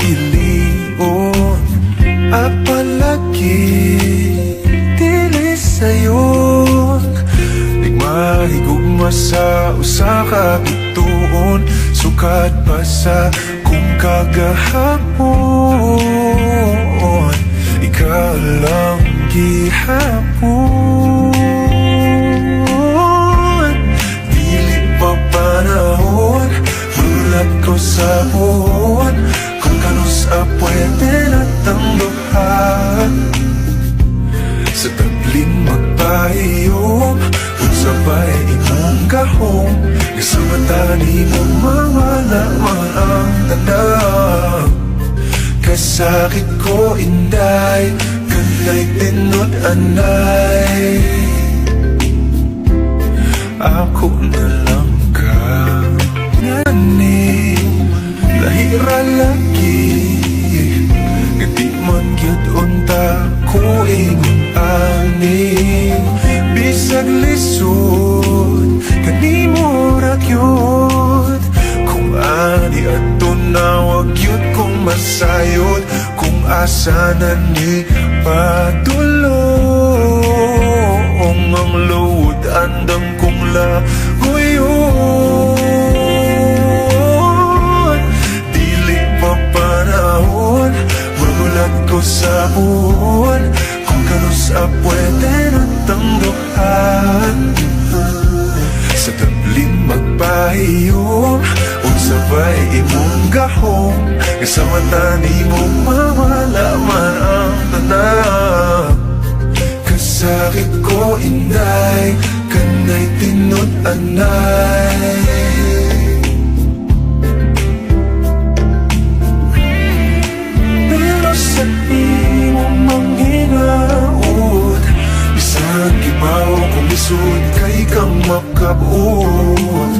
hilion apalagi dili sayon mahigugma sa usa ka bituon sukad pa sa kung kagahapon ikaw lang gihapon dili pa panahon mulat ko sa buwan kung kanus pwede na tangduhan sa tabling magpahiyom sabay imong gahom sa mata ni mo mawala man ang tanda kasakit ko inday kanay tinod anay ako na lang ka ngani lahira lagi ngati man gyud unta ko ingon ani bisag lisod kanimo ra gyud kung ani adto na wag yun kung masayod kung asa na ni padulong ang load andam kong laguyon dili pa panahon magulat ko sa buwan kung kanus pwede na tangduhan sa tabling magpahiyom o sabay imong gahom sa mata ni mo mawala man ang tanan kasakit ko inday kanay tinod anay pero sa imong manghinaot bisag gibaw kung lisod kay kang makabuot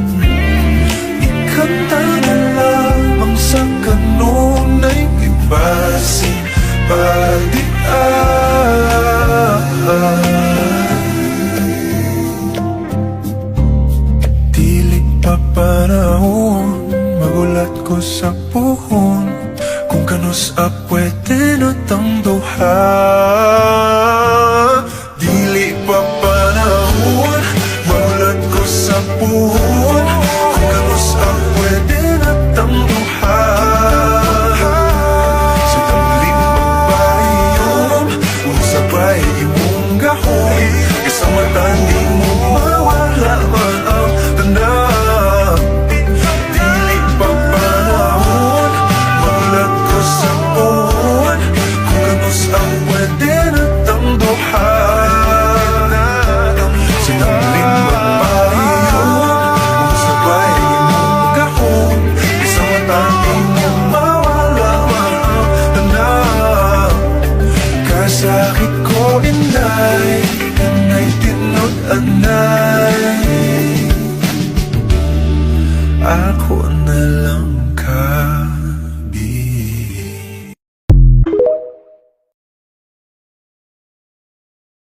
ikanta na lamang sa kanunay ibasin dili pa panahon magulat ko sa puhon kung kanus pwede na tangduhan dili pa panahon magulat ko sa puhon kung kanus pwede na tangduhan sa tabling magpahiyom kung sabay imong gahom sa mata ni mo mawala man ang tanda dili pa panahon magulat ko sa puhon kung kanus pwede na tangduhan sa tabling magpahiyom kung sabay imong gahom sa mata ni mo mawala man ang tanda kasakit ko inday kanay tinod anay ako na lang